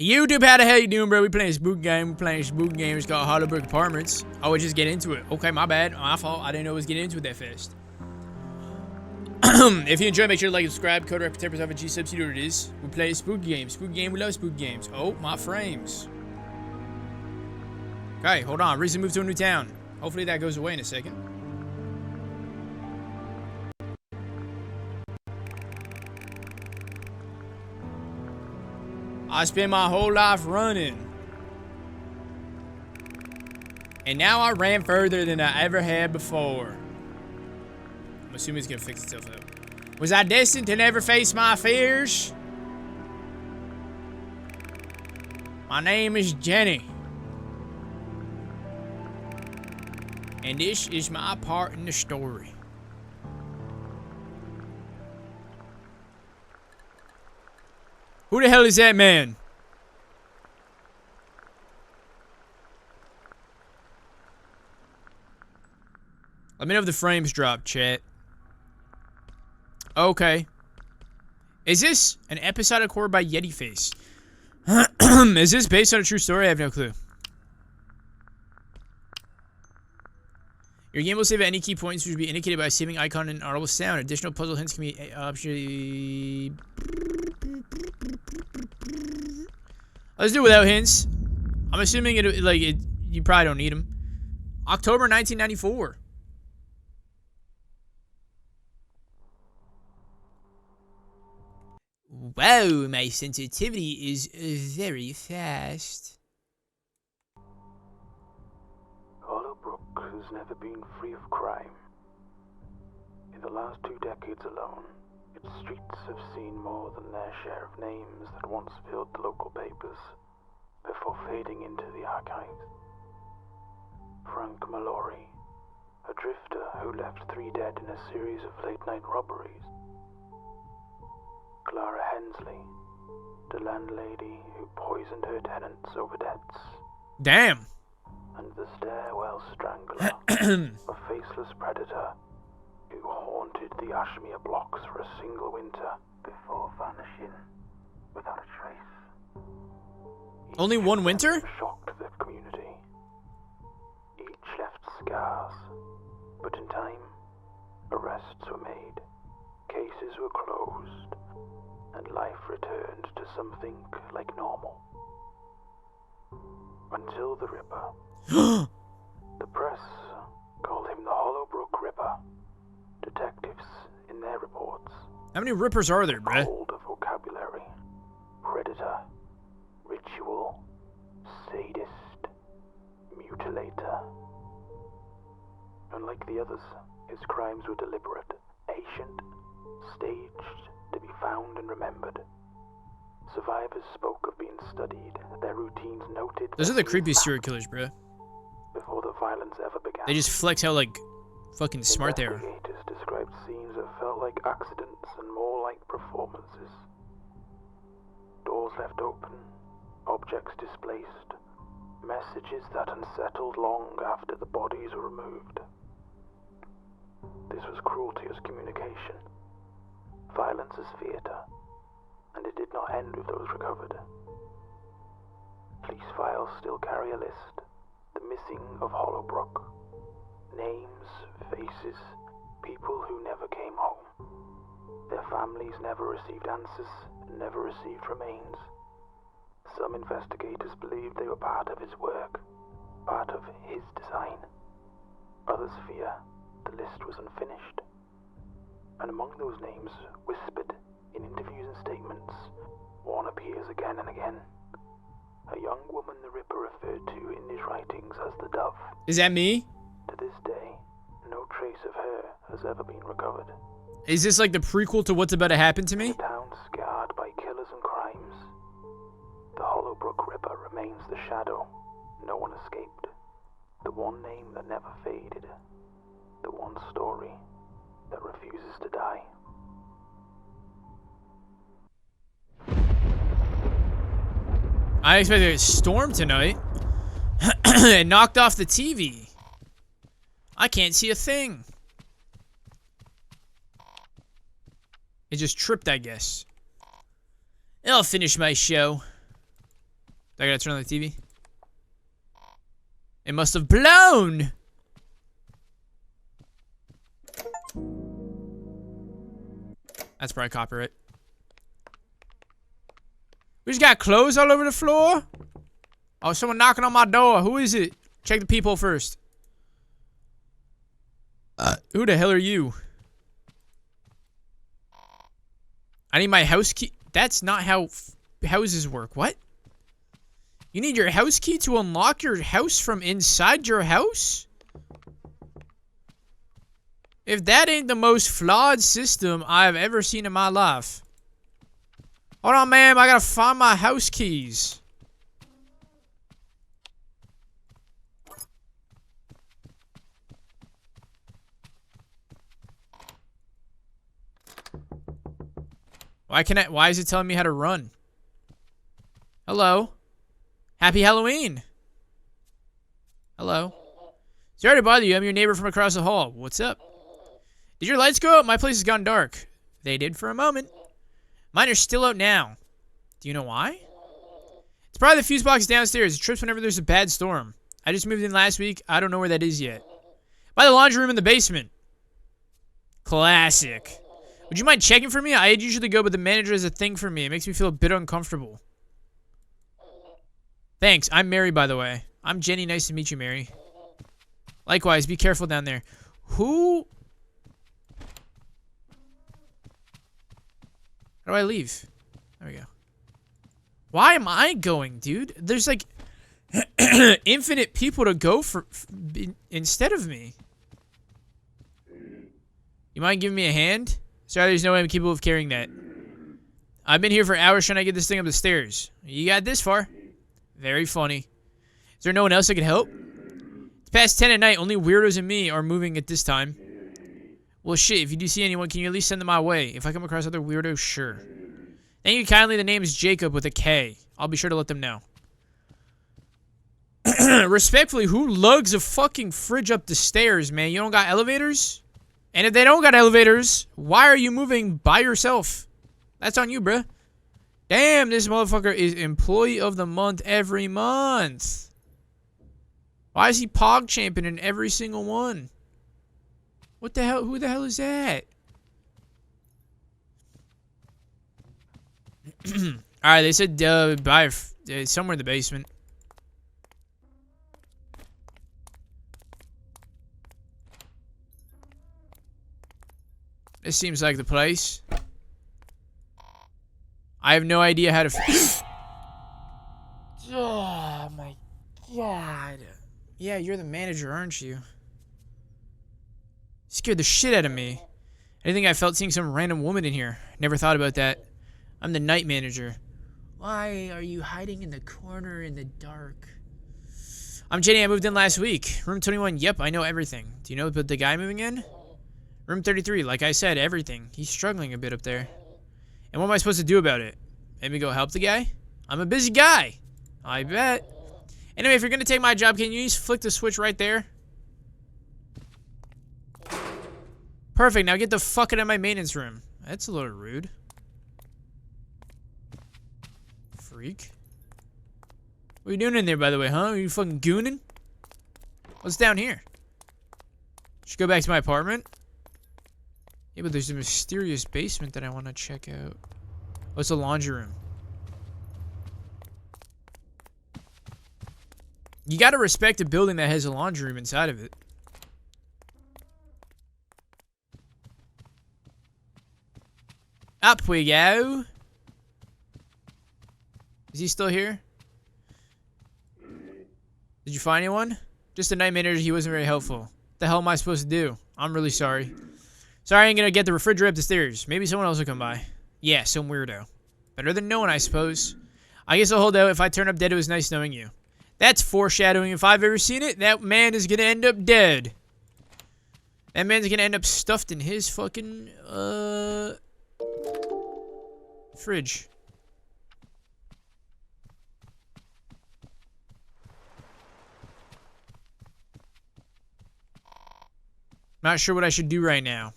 YouTube, how the hell you doing, bro? We playing a spook game. We playing a spook game. It's called Hollowbrook Apartments. Oh, we just get into it. Okay, my bad. My fault. I didn't know it was getting into it that fast. If you enjoy, make sure to like and subscribe. Code rep 10% of G-Subs. You know what it is. We play spook games. Spook game. We love spook games. Oh, my frames. Okay, hold on. Recently moved to a new town. Hopefully that goes away in a second. I spent my whole life running. And now I ran further than I ever had before. I'm assuming it's gonna fix itself up. Was I destined to never face my fears? My name is Jenny. And this is my part in the story. Who the hell is that man? Let me know if the frames drop, chat. Okay. Is this an episodic horror by Yeti Face? Is this based on a true story? I have no clue. Your game will save at any key points, which will be indicated by a saving icon and audible sound. Additional puzzle hints can be optionally. Let's do it without hints. I'm assuming you probably don't need them. October 1994. Wow, my sensitivity is very fast. Hollowbrook has never been free of crime. In the last 2 decades alone, its streets have seen more than their share of names that once filled the local papers before fading into the archives. Frank Mallory, a drifter who left 3 dead in a series of late-night robberies. Clara Hensley, the landlady who poisoned her tenants over debts. Damn. And the stairwell strangler, a faceless predator who haunted the Ashmere blocks for a single winter before vanishing without a trace. Only one winter? Shocked the community. Each left scars, but in time, arrests were made, cases were closed, and life returned to something like normal. Until the Ripper. The press called him the Hollowbrook Ripper. Detectives, in their reports, How many rippers are there, bruh? called a vocabulary: predator, ritual, sadist, mutilator. Unlike the others, his crimes were deliberate, patient, staged to be found and remembered. Survivors spoke of being studied, their routines noted. Those are the creepiest serial killers, bruh. Before the violence ever began. They just flex how, fucking smart they are. Investigators described scenes that felt like accidents and more like performances. Doors left open, objects displaced, messages that unsettled long after the bodies were removed. This was cruelty as communication, violence as theatre, and it did not end with those recovered. Police files still carry a list, the missing of Hollowbrook. Names, faces, people who never came home. Their families never received answers, never received remains. Some investigators believed they were part of his work, part of his design. Others fear the list was unfinished. And among those names, whispered in interviews and statements, one appears again and again. A young woman the Ripper referred to in his writings as the Dove. Is that me? To this day, no trace of her has ever been recovered. Is this like the prequel to what's about to happen to me? The town scarred by killers and crimes. The Hollowbrook Ripper remains the shadow no one escaped. The one name that never faded. The one story that refuses to die. I expected a storm tonight. It knocked off the TV. I can't see a thing. It just tripped, I guess. I'll finish my show. I gotta turn on the TV. It must have blown! That's probably copyright. We just got clothes all over the floor? Oh, someone knocking on my door. Who is it? Check the peephole first. Who the hell are you? I need my house key. That's not how houses work. What? You need your house key to unlock your house from inside your house? If that ain't the most flawed system I've ever seen in my life. Hold on, ma'am. I gotta find my house keys. Why is it telling me how to run? Hello? Happy Halloween! Hello? Sorry to bother you, I'm your neighbor from across the hall. What's up? Did your lights go out? My place has gone dark. They did for a moment. Mine are still out now. Do you know why? It's probably the fuse box downstairs. It trips whenever there's a bad storm. I just moved in last week. I don't know where that is yet. By the laundry room in the basement. Classic. Would you mind checking for me? I'd usually go, but the manager has a thing for me. It makes me feel a bit uncomfortable. Thanks. I'm Mary, by the way. I'm Jenny. Nice to meet you, Mary. Likewise. Be careful down there. Who? How do I leave? There we go. Why am I going, dude? There's like infinite people to go for instead of me. You mind giving me a hand? Sorry, there's no way I'm capable of carrying that. I've been here for hours trying to get this thing up the stairs. You got this far. Very funny. Is there no one else that can help? It's past 10 at night. Only weirdos and me are moving at this time. Well, shit. If you do see anyone, can you at least send them my way? If I come across other weirdos, sure. Thank you kindly. The name is Jacob with a K. I'll be sure to let them know. Respectfully, who lugs a fucking fridge up the stairs, man? You don't got elevators? And if they don't got elevators, why are you moving by yourself? That's on you, bruh. Damn, this motherfucker is employee of the month every month. Why is he pog champion in every single one? What the hell? Who the hell is that? Alright, they said by somewhere in the basement. This seems like the place. I have no idea how to oh my god. Yeah, you're the manager, aren't you? Scared the shit out of me. I think I felt seeing some random woman in here. Never thought about that. I'm the night manager. Why are you hiding in the corner in the dark? I'm Jenny. I moved in last week. Room 21. Yep, I know everything. Do you know about the guy moving in? Room 33, like I said, everything. He's struggling a bit up there. And what am I supposed to do about it? Maybe go help the guy? I'm a busy guy. I bet. Anyway, if you're going to take my job, can you just flick the switch right there? Perfect, now get the fuck out of my maintenance room. That's a little rude. Freak. What are you doing in there, by the way, huh? Are you fucking gooning? What's down here? Should go back to my apartment? Yeah, but there's a mysterious basement that I want to check out. Oh, it's a laundry room. You gotta respect a building that has a laundry room inside of it. Up we go. Is he still here? Did you find anyone? Just a night manager, he wasn't very helpful. What the hell am I supposed to do? I'm really sorry. Sorry I ain't gonna get the refrigerator up the stairs. Maybe someone else will come by. Yeah, some weirdo. Better than no one, I suppose. I guess I'll hold out. If I turn up dead, it was nice knowing you. That's foreshadowing. If I've ever seen it, that man is gonna end up dead. That man's gonna end up stuffed in his fucking, fridge. Not sure what I should do right now.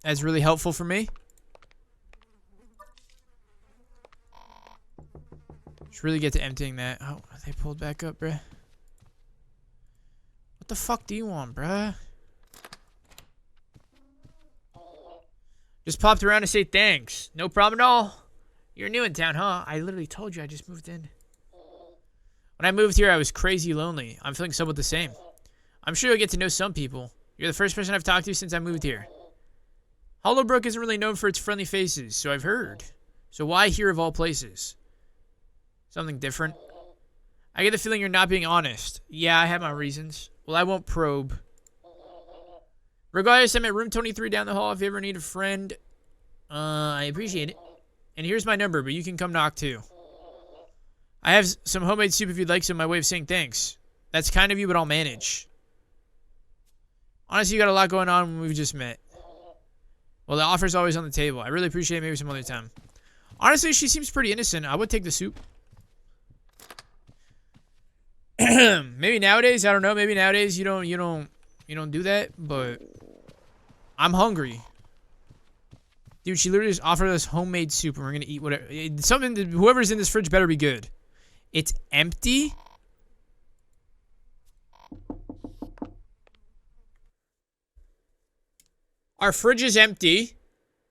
That's really helpful for me. Should really get to emptying that. Oh, they pulled back up, bruh. What the fuck do you want, bruh? Just popped around to say thanks. No problem at all. You're new in town, huh? I literally told you I just moved in. When I moved here, I was crazy lonely. I'm feeling somewhat the same. I'm sure you'll get to know some people. You're the first person I've talked to since I moved here. Hollowbrook isn't really known for its friendly faces, so I've heard. So why here of all places? Something different? I get the feeling you're not being honest. Yeah, I have my reasons. Well, I won't probe. Regardless, I'm at room 23 down the hall if you ever need a friend. I appreciate it. And here's my number, but you can come knock too. I have some homemade soup if you'd like some, my way of saying thanks. That's kind of you, but I'll manage. Honestly, you got a lot going on when we've just met. Well, the offer's always on the table. I really appreciate it. Maybe some other time. Honestly, she seems pretty innocent. I would take the soup. Maybe nowadays, I don't know. Maybe nowadays you don't do that, but I'm hungry. Dude, she literally just offered us homemade soup and we're gonna eat whatever. Something that whoever's in this fridge better be good. It's empty? Our fridge is empty.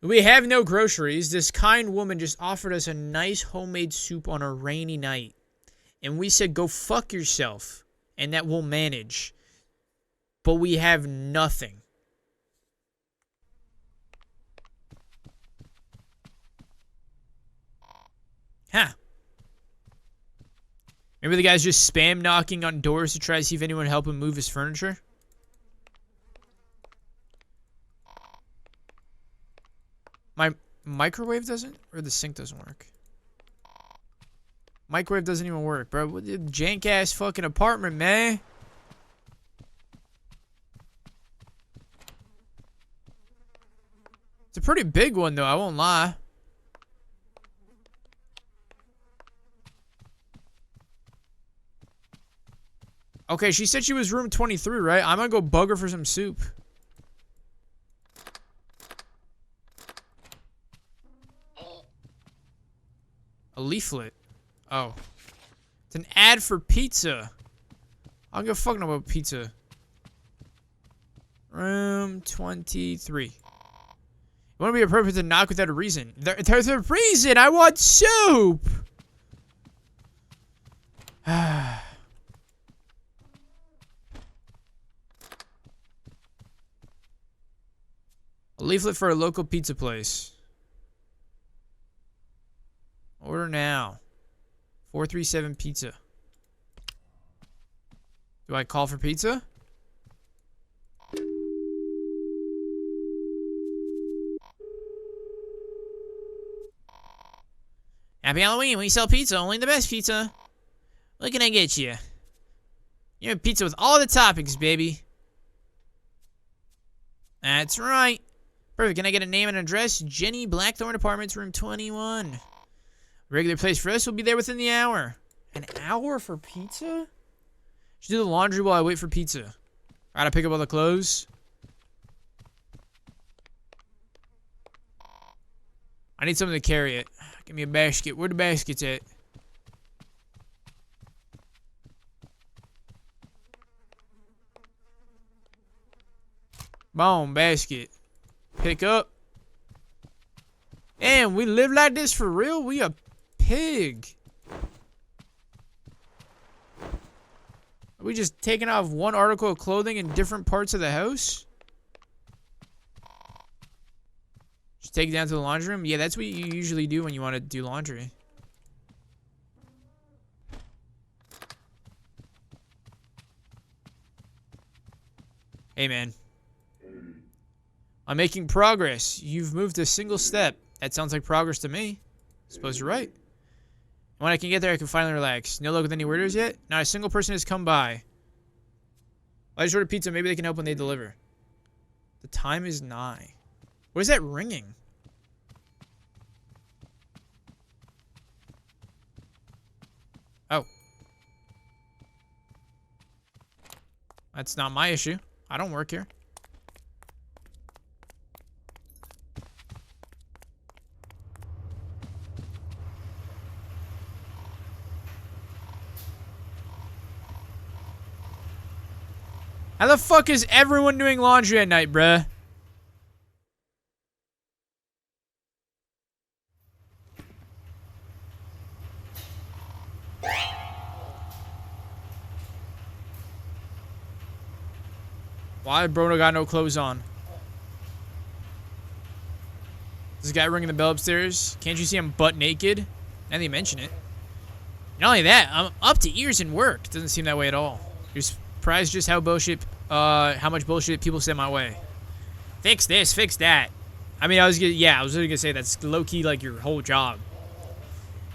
We have no groceries. This kind woman just offered us a nice homemade soup on a rainy night. And we said, go fuck yourself. And that we'll manage. But we have nothing. Huh. Maybe the guy's just spam knocking on doors to try to see if anyone will help him move his furniture. My microwave doesn't? Or the sink doesn't work? Microwave doesn't even work, bro. What the jank-ass fucking apartment, man. It's a pretty big one, though. I won't lie. Okay, she said she was room 23, right? I'm gonna go bug her for some soup. A leaflet. Oh. It's an ad for pizza. I don't give a fuck about pizza. Room 23. You want to be a person to knock without a reason. There's a reason! I want soup! A leaflet for a local pizza place. Order now. 437 pizza. Do I call for pizza? Happy Halloween. We sell pizza. Only the best pizza. What can I get you? You have pizza with all the toppings, baby. That's right. Perfect. Can I get a name and address? Jenny Blackthorn Apartments, room 21. Regular place for us. We'll be there within the hour. An hour for pizza? Should do the laundry while I wait for pizza. I gotta pick up all the clothes. I need something to carry it. Give me a basket. Where the baskets at? Boom, basket. Pick up. Damn, we live like this for real? We a pig. Are we just taking off one article of clothing in different parts of the house? Just take it down to the laundry room? Yeah, that's what you usually do when you want to do laundry. Hey, man. I'm making progress. You've moved a single step. That sounds like progress to me. Suppose you're right. When I can get there, I can finally relax. No luck with any orders yet? Not a single person has come by. I just ordered pizza. Maybe they can help when they deliver. The time is nigh. What is that ringing? Oh. That's not my issue. I don't work here. How the fuck is everyone doing laundry at night, bruh? Why Bruno got no clothes on? This guy ringing the bell upstairs. Can't you see I'm butt naked? Now that you mention it. Not only that, I'm up to ears in work. Doesn't seem that way at all. You're surprised just how much bullshit people send my way. Fix this, fix that. I mean, I was really gonna say that's low key like your whole job.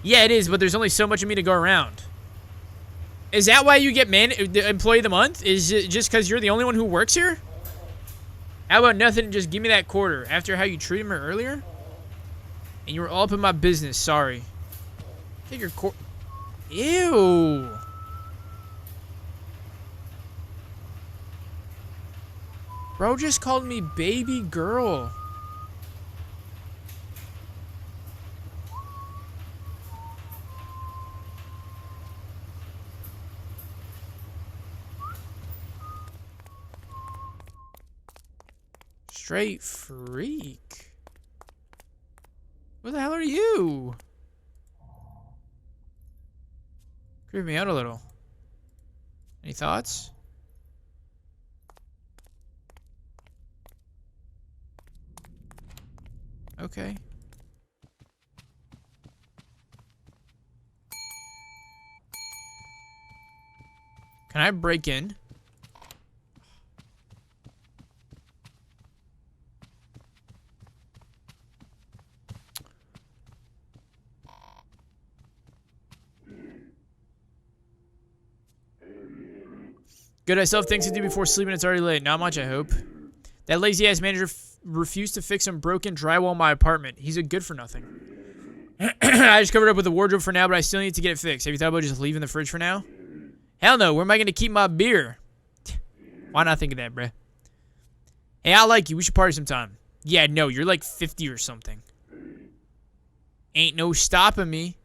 Yeah, it is, but there's only so much of me to go around. Is that why you get the employee of the month? Is it just because you're the only one who works here? How about nothing? Just give me that quarter after how you treated me earlier. And you were all up in my business. Sorry. Take your quarter. Ew. Bro just called me baby girl. Straight freak. What the hell are you? Creep me out a little. Any thoughts? Okay. Can I break in? Good, I still have things to do before sleeping. It's already late. Not much, I hope. That lazy-ass manager refused to fix some broken drywall in my apartment. He's a good-for-nothing. I just covered up with the wardrobe for now, but I still need to get it fixed. Have you thought about just leaving the fridge for now? Hell no. Where am I going to keep my beer? Why not think of that, bruh? Hey, I like you. We should party sometime. Yeah, no. You're like 50 or something. Ain't no stopping me.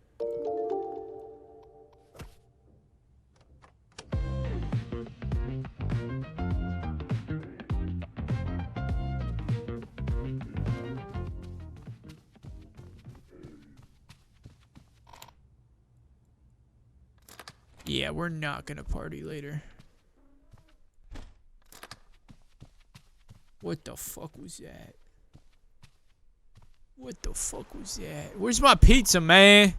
Yeah, we're not gonna party later. What the fuck was that? What the fuck was that? Where's my pizza, man?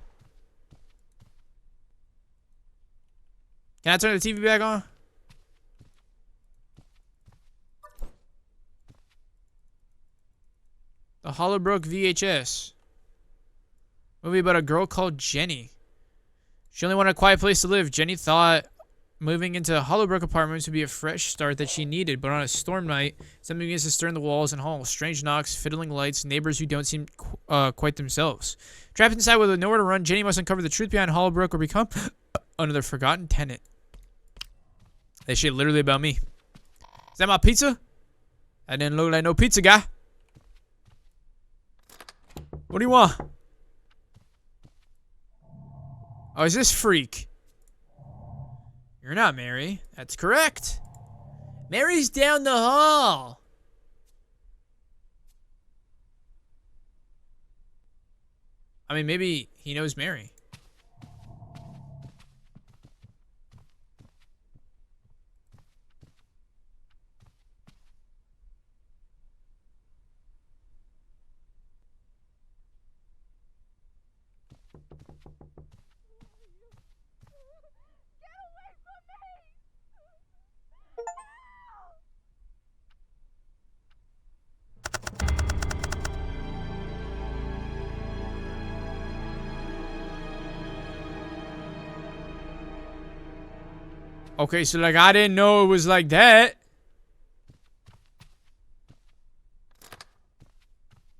Can I turn the TV back on? The Hollowbrook VHS. Movie about a girl called Jenny. She only wanted a quiet place to live. Jenny thought moving into Hollowbrook Apartments would be a fresh start that she needed, but on a storm night, something begins to stir in the walls and halls. Strange knocks, fiddling lights, neighbors who don't seem quite themselves. Trapped inside with nowhere to run, Jenny must uncover the truth behind Hollowbrook or become another forgotten tenant. That shit literally about me. Is that my pizza? I didn't look like no pizza guy. What do you want? Oh, is this freak? You're not Mary. That's correct. Mary's down the hall. I mean, maybe he knows Mary. Okay, so like I didn't know it was like that.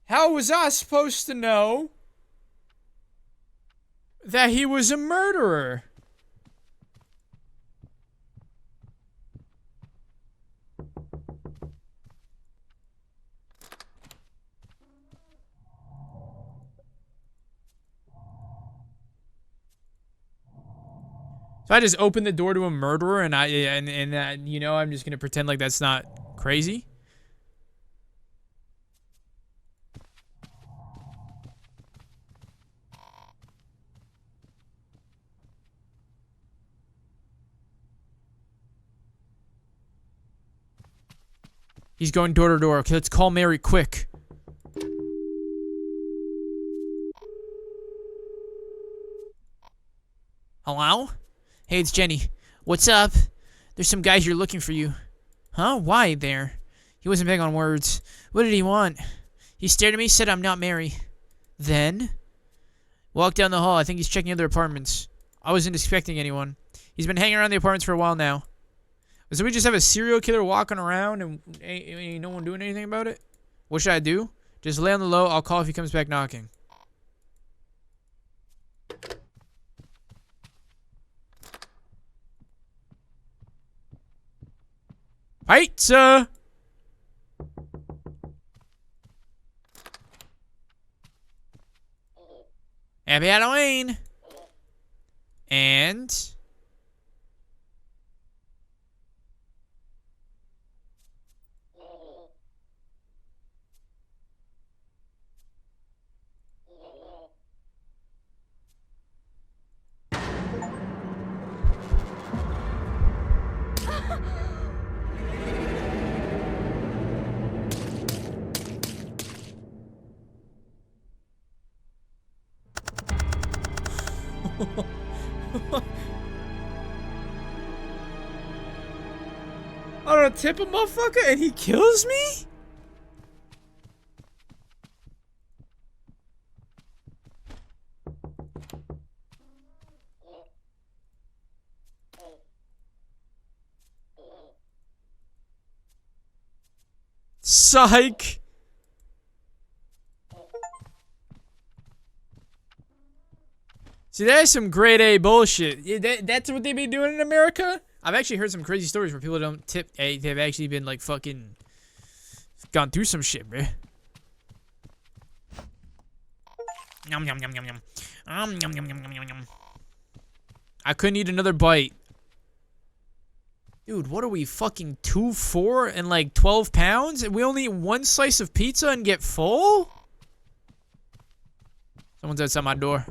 How was I supposed to know that he was a murderer? So I just opened the door to a murderer, and you know, I'm just gonna pretend like that's not crazy. He's going door to door. Okay, let's call Mary quick. Hello? Hey, it's Jenny. What's up? There's some guy here looking for you. Huh? Why there? He wasn't big on words. What did he want? He stared at me, said I'm not Mary. Then? Walked down the hall. I think he's checking other apartments. I wasn't expecting anyone. He's been hanging around the apartments for a while now. So we just have a serial killer walking around and ain't no one doing anything about it? What should I do? Just lay on the low. I'll call if he comes back knocking. Pizza! Happy Halloween! And... I don't tip a motherfucker and he kills me? Psych. See, that's some grade A bullshit. Yeah, that's what they be doing in America? I've actually heard some crazy stories where people don't tip. They've actually been like fucking gone through some shit, bruh. Yum yum yum yum yum. Yum yum yum yum yum yum. I couldn't eat another bite. Dude, what are we fucking 2, 4, and like 12 pounds? And we only eat one slice of pizza and get full? Someone's outside my door.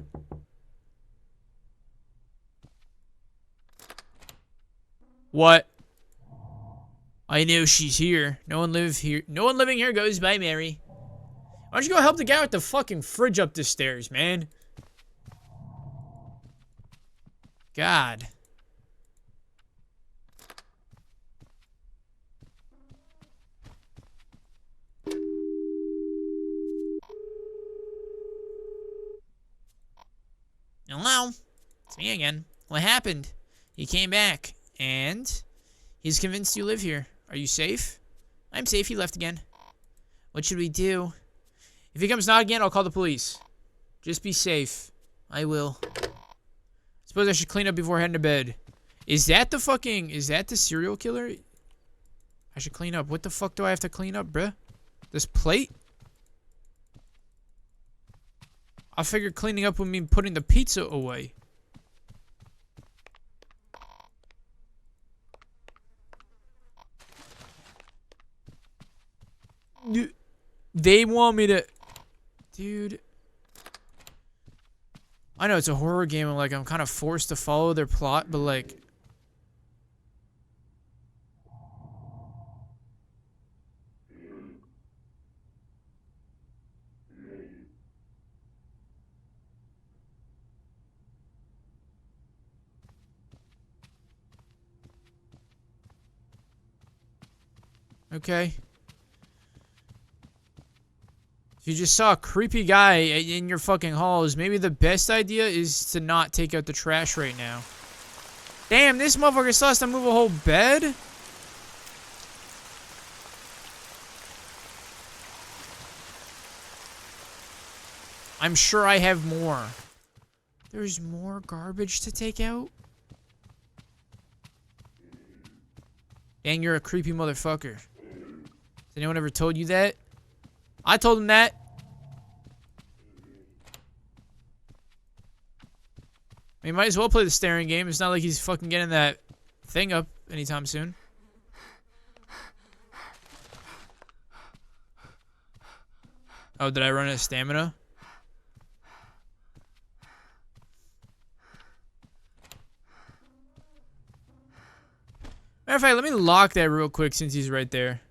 What? I know she's here. No one live here. No one living here goes by Mary. Why don't you go help the guy with the fucking fridge up the stairs, man? God. Hello? It's me again. What happened? He came back, and he's convinced you live here. Are you safe? I'm safe. He left again. What should we do? If he comes not again, I'll call the police. Just be safe. I will. Suppose I should clean up before heading to bed. Is that the serial killer? I should clean up. What the fuck do I have to clean up, bruh? This plate? I figured cleaning up would mean putting the pizza away. They want me to... Dude. I know it's a horror game and like I'm kind of forced to follow their plot, but like... Okay. If you just saw a creepy guy in your fucking halls, maybe the best idea is to not take out the trash right now. Damn, this motherfucker still has to move a whole bed? I'm sure I have more. There's more garbage to take out? Dang, you're a creepy motherfucker. Has anyone ever told you that? I told him that. He might as well play the staring game. It's not like he's fucking getting that thing up anytime soon. Oh, did I run out of stamina? Matter of fact, let me lock that real quick since he's right there.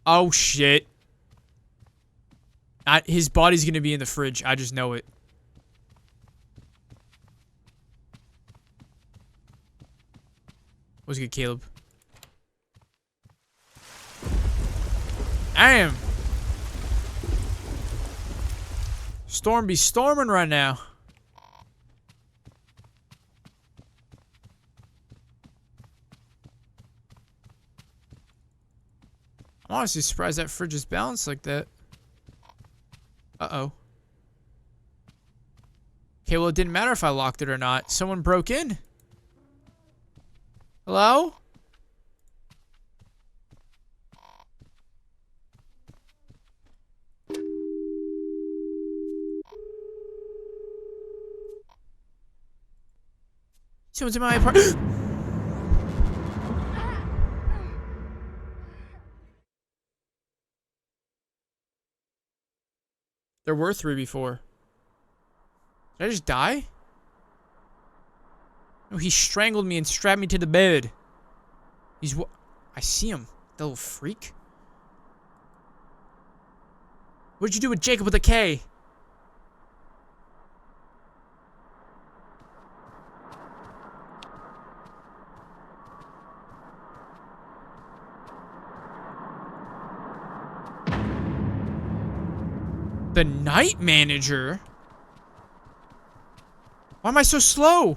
Oh, shit. His body's gonna be in the fridge. I just know it. What's good, Caleb? Damn. Storm be storming right now. I'm honestly surprised that fridge is balanced like that. Uh-oh. Okay, well, it didn't matter if I locked it or not. Someone broke in. Hello? Someone's in my apartment. There were 3 before. Did I just die? No, he strangled me and strapped me to the bed. He's what? I see him. The little freak. What'd you do with Jacob with a K? The night manager? Why am I so slow?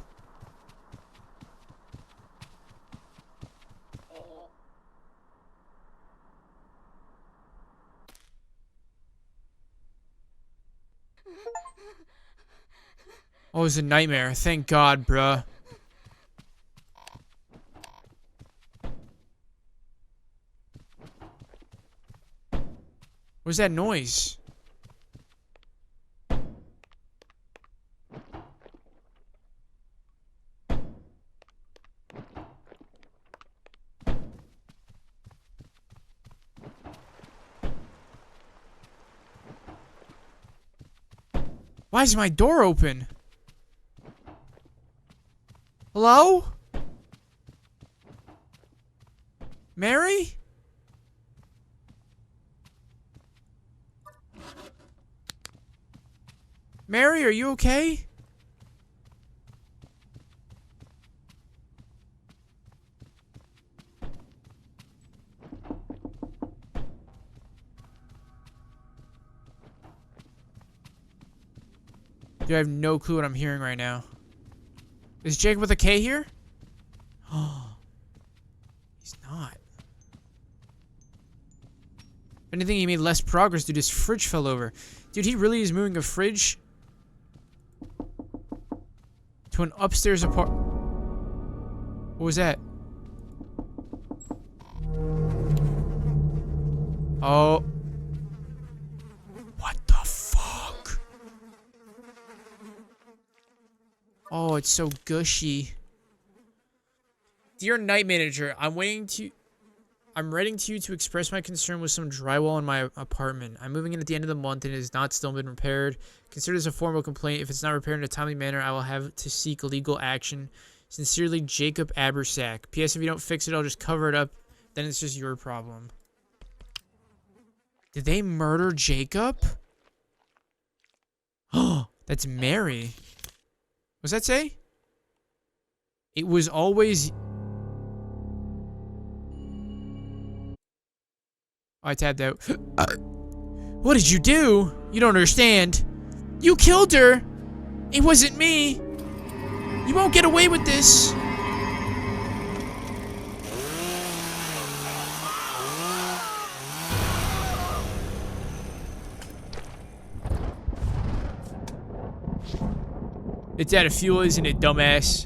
Oh, it was a nightmare. Thank God, bruh. What's that noise? Why is my door open? Hello? Mary? Mary, are you okay? Dude, I have no clue what I'm hearing right now. Is Jacob with a K here? Oh, he's not. If anything, he made less progress, dude. His fridge fell over. Dude, he really is moving a fridge to an upstairs apartment. What was that? Oh. What the fuck? Oh, it's so gushy. Dear Night Manager, I'm writing to you to express my concern with some drywall in my apartment. I'm moving in at the end of the month and it has not still been repaired. Consider this a formal complaint. If it's not repaired in a timely manner, I will have to seek legal action. Sincerely, Jacob Abersack. P.S. If you don't fix it, I'll just cover it up. Then it's just your problem. Did they murder Jacob? Oh, that's Mary. What's that say? It was always... I tabbed out. What did you do? You don't understand. You killed her. It wasn't me. You won't get away with this. It's out of fuel, isn't it, dumbass?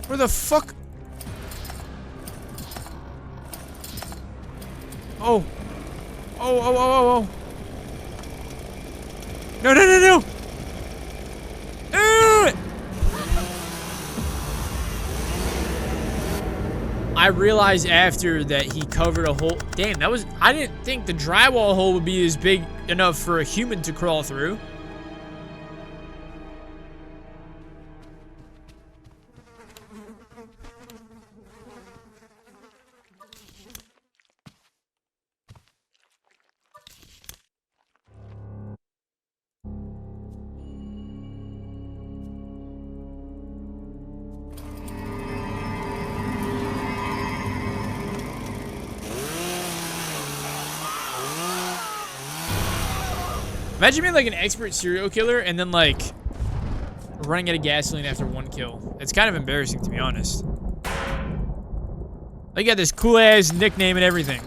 Where the fuck? Oh. Oh, oh, oh, oh, oh. No, no, no, no. I realized after that he covered a hole. Damn, that was... I didn't think the drywall hole would be as big enough for a human to crawl through. Imagine being like an expert serial killer and then like running out of gasoline after one kill. It's kind of embarrassing, to be honest. Like, you got this cool ass nickname and everything.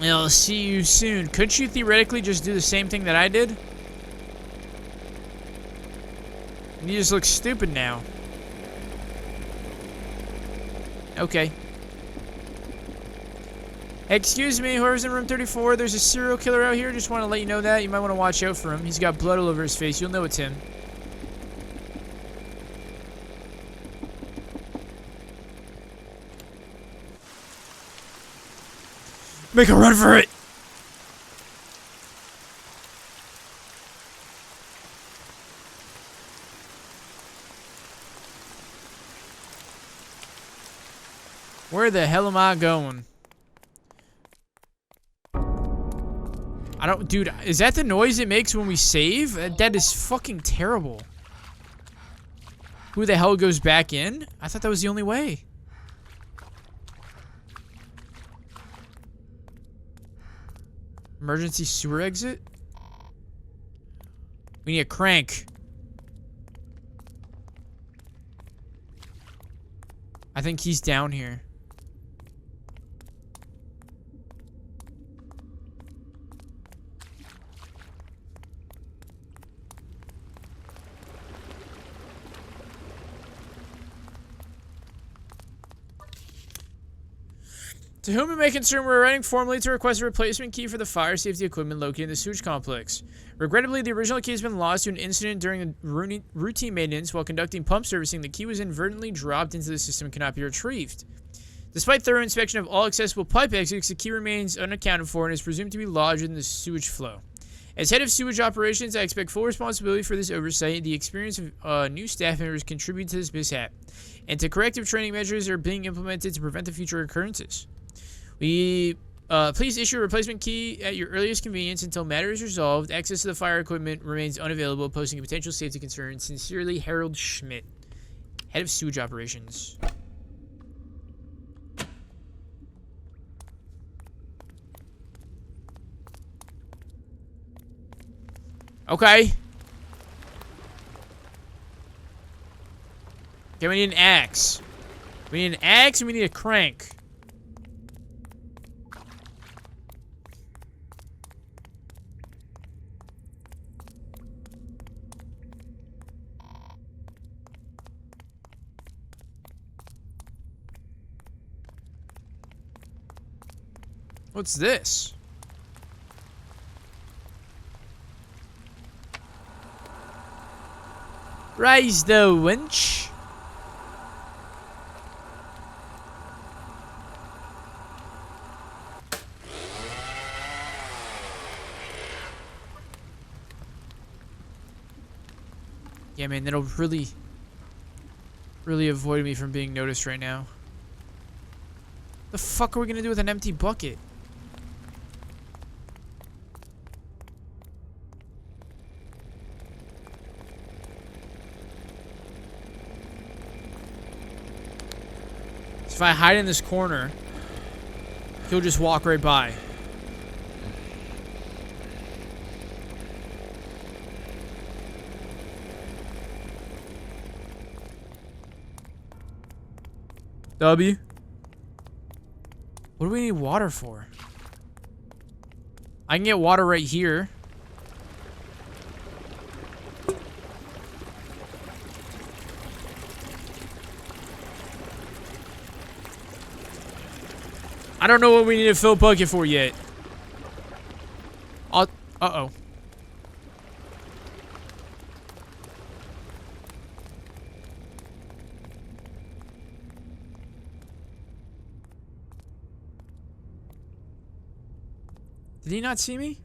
I'll see you soon. Couldn't you theoretically just do the same thing that I did? You just look stupid now. Okay. Excuse me, whoever's in room 34, there's a serial killer out here. Just want to let you know that. You might want to watch out for him. He's got blood all over his face. You'll know it's him. Make a run for it! Where the hell am I going? I don't... Dude, is that the noise it makes when we save? That is fucking terrible. Who the hell goes back in? I thought that was the only way. Emergency sewer exit? We need a crank. I think he's down here. To whom it may concern, we're writing formally to request a replacement key for the fire safety equipment located in the sewage complex. Regrettably, the original key has been lost to an incident during a routine maintenance while conducting pump servicing. The key was inadvertently dropped into the system and cannot be retrieved. Despite thorough inspection of all accessible pipe exits, the key remains unaccounted for and is presumed to be lodged in the sewage flow. As head of sewage operations, I expect full responsibility for this oversight. The experience of new staff members contribute to this mishap, and to corrective training measures are being implemented to prevent the future occurrences. Please issue a replacement key at your earliest convenience until matter is resolved. Access to the fire equipment remains unavailable, posing a potential safety concern. Sincerely, Harold Schmidt, head of sewage operations. Okay. Okay, we need an axe. We need an axe and we need a crank. What's this? Raise the winch. Yeah, man, that'll really avoid me from being noticed right now. The fuck are we gonna do with an empty bucket? If I hide in this corner, he'll just walk right by. W. What do we need water for? I can get water right here. I don't know what we need to fill a bucket for yet. Uh-oh. Did he not see me?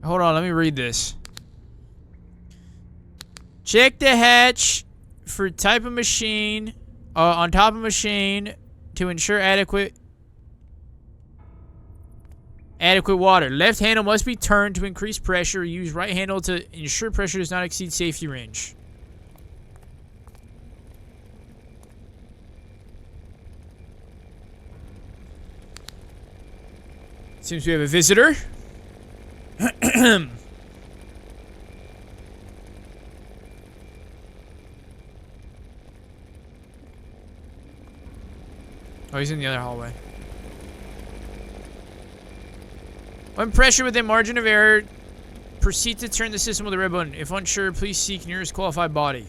Hold on, let me read this. Check the hatch for type of machine on top of machine to ensure adequate water. Left handle must be turned to increase pressure. Use right handle to ensure pressure does not exceed safety range. Seems we have a visitor. Oh, he's in the other hallway. When pressure within margin of error, proceed to turn the system with the red button. If unsure, please seek nearest qualified body.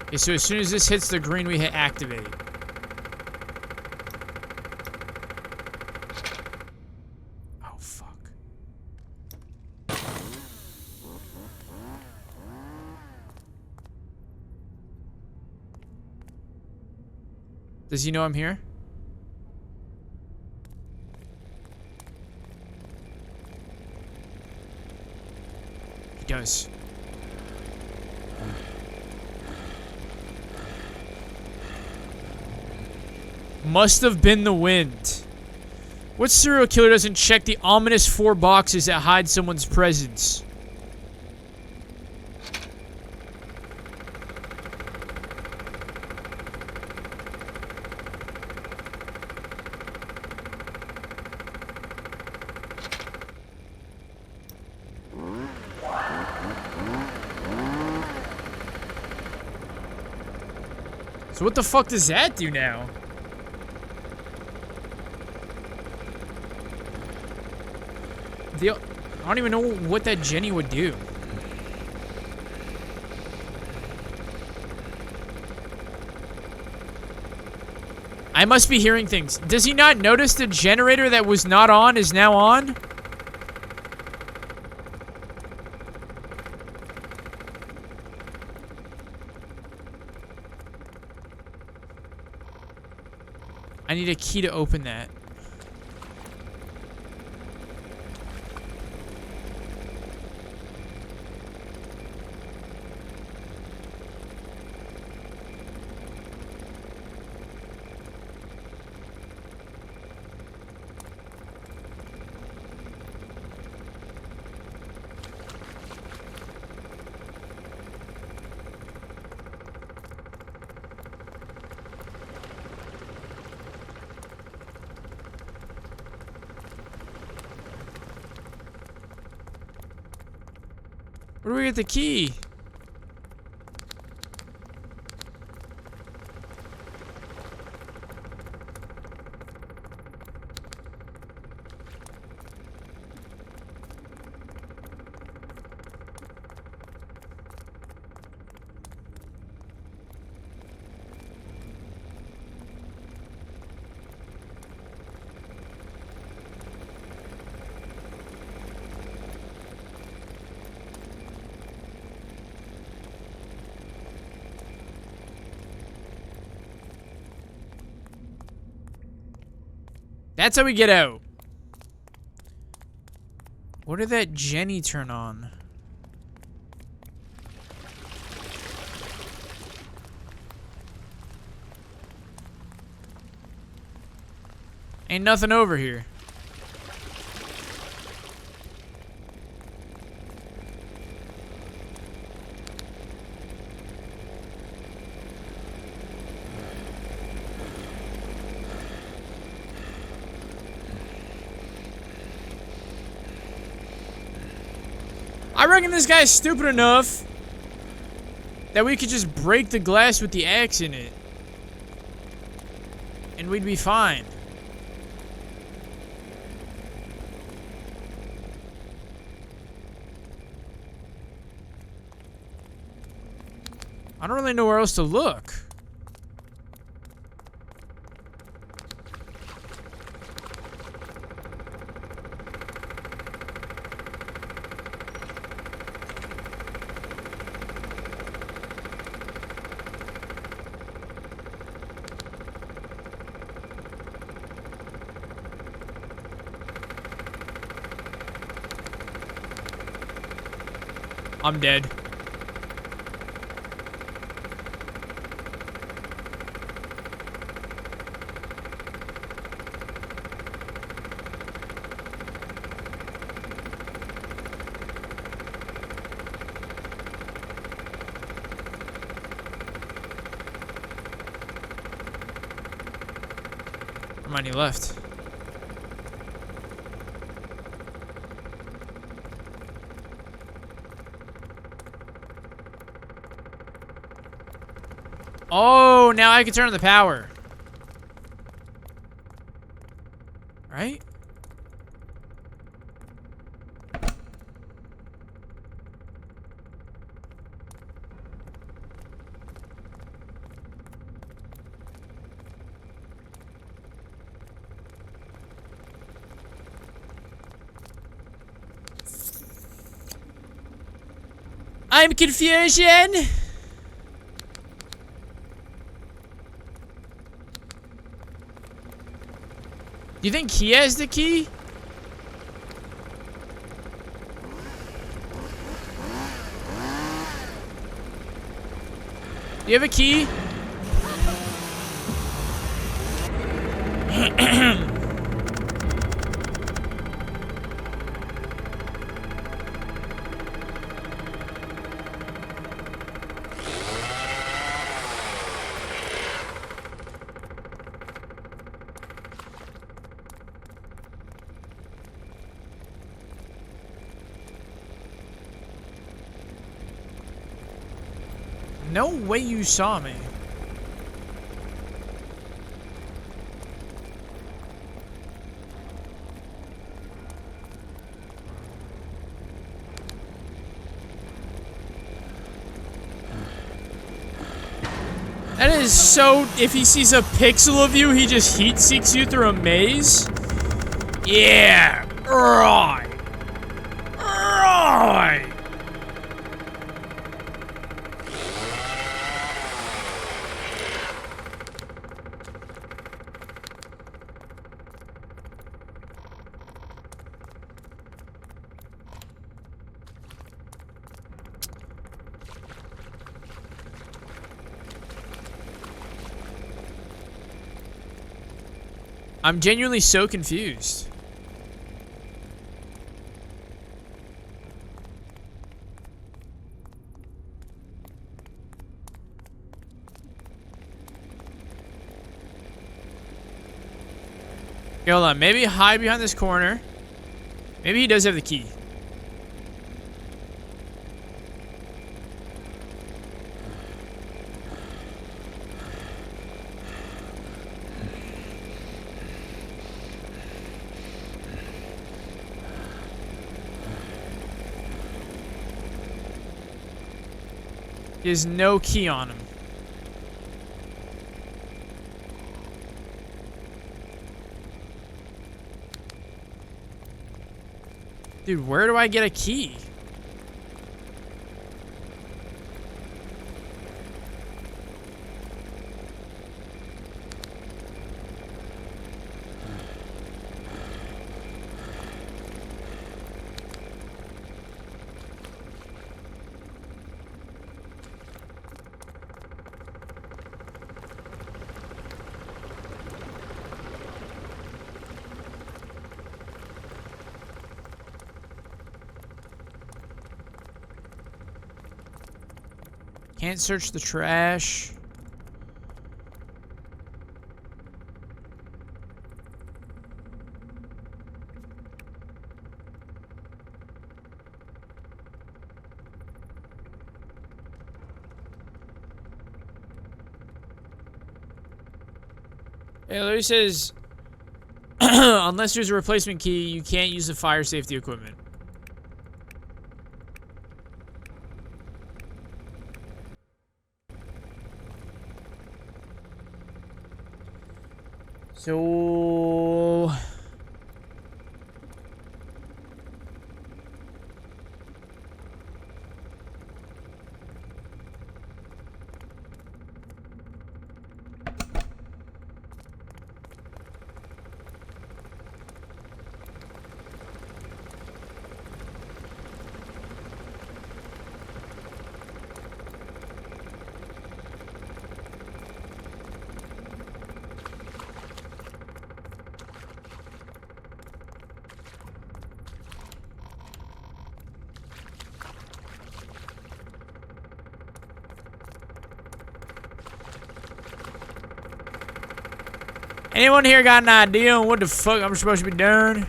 Okay, so as soon as this hits the green, we hit activate. Oh, fuck. Does he know I'm here? He does. Must have been the wind. What serial killer doesn't check the ominous 4 boxes that hide someone's presence? So what the fuck does that do now? I don't even know what that Jenny would do. I must be hearing things. Does he not notice the generator that was not on is now on? I need a key to open that. Where do we get the key? That's how we get out. What did that Jenny turn on? Ain't nothing over here. I reckon this guy's stupid enough that we could just break the glass with the axe in it. And we'd be fine. I don't really know where else to look. I'm dead. How many left? Oh, now I can turn on the power. Right? I'm confusion. Do you think he has the key? Do you have a key? No way you saw me. That is so... If he sees a pixel of you, he just heat seeks you through a maze? Yeah! Right! Right! I'm genuinely so confused. Okay, hold on. Maybe hide behind this corner. Maybe he does have the key. He has no key on him. Dude, where do I get a key? Can't search the trash. It literally says, unless there's a replacement key, you can't use the fire safety equipment. So... anyone here got an idea on what the fuck I'm supposed to be doing?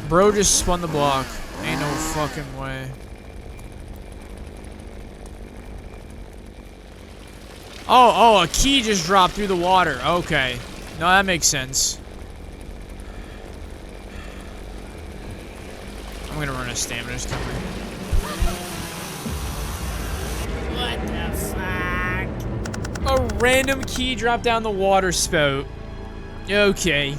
Bro just spun the block. Ain't no fucking way. Oh, a key just dropped through the water. Okay. No, that makes sense. I'm gonna run a stamina cover. What the fuck? A random key dropped down the water spout. Okay.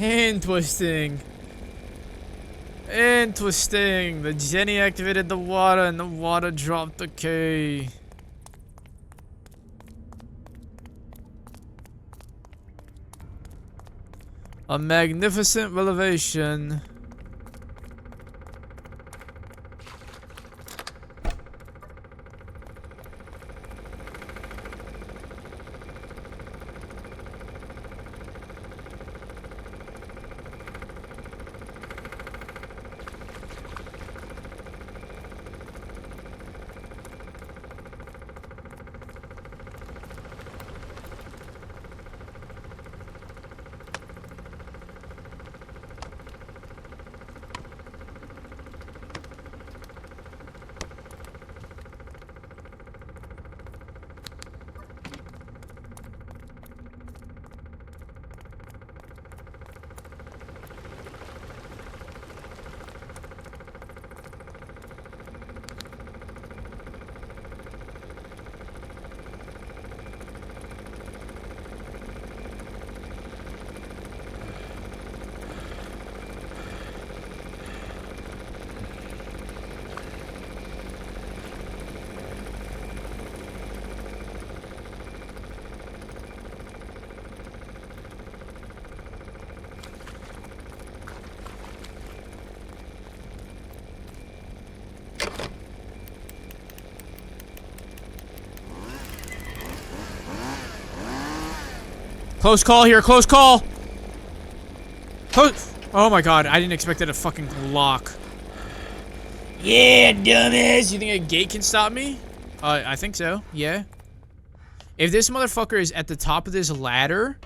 Interesting. Interesting. The Jenny activated the water and the water dropped the key. A magnificent revelation. Close call here, close call! Close! Oh my god, I didn't expect that to fucking lock. Yeah, dumbass! You think a gate can stop me? I think so, yeah. If this motherfucker is at the top of this ladder...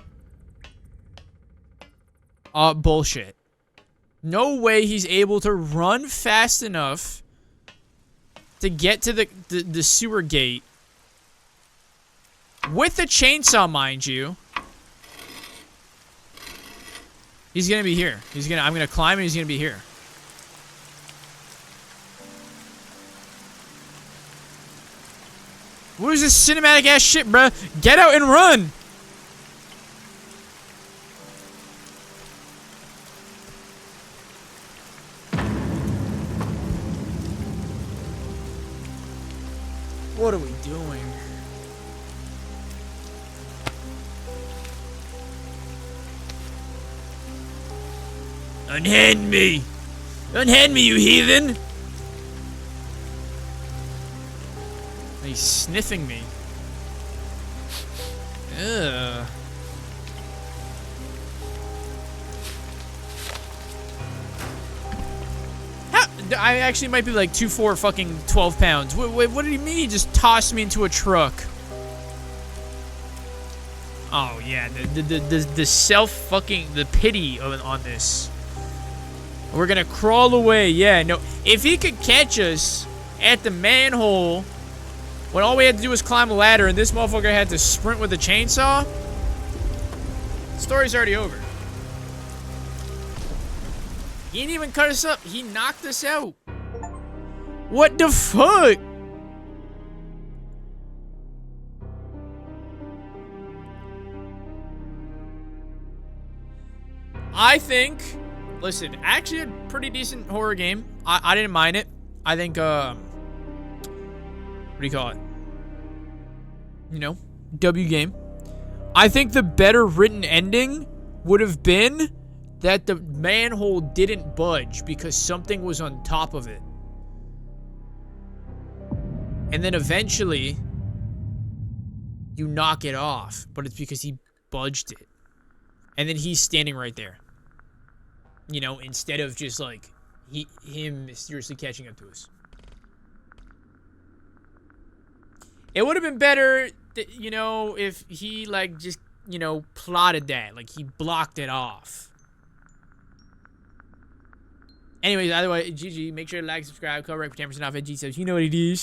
bullshit. No way he's able to run fast enough to get to the sewer gate. With the chainsaw, mind you. He's gonna be here. I'm gonna climb and he's gonna be here. What is this cinematic ass shit, bruh? Get out and run! What are we doing? Unhand me! Unhand me, you heathen! He's sniffing me. Ugh. I actually might be like 2'4", fucking 12 pounds. What do you mean he just tossed me into a truck? Oh yeah, the the pity on this. We're gonna crawl away. Yeah, no. If he could catch us at the manhole when all we had to do was climb a ladder and this motherfucker had to sprint with a chainsaw, the story's already over. He didn't even cut us up. He knocked us out. What the fuck? I think... Listen, actually a pretty decent horror game. I didn't mind it. I think, what do you call it? You know, W game. I think the better written ending would have been that the manhole didn't budge because something was on top of it. And then eventually, you knock it off, but it's because he budged it. And then he's standing right there. You know, instead of just like, him mysteriously catching up to us. It would have been better, you know, if he like just, you know, plotted that. Like he blocked it off. Anyways, either way, GG. Make sure to like, subscribe, code right for 10% off at G subs. You know what it is.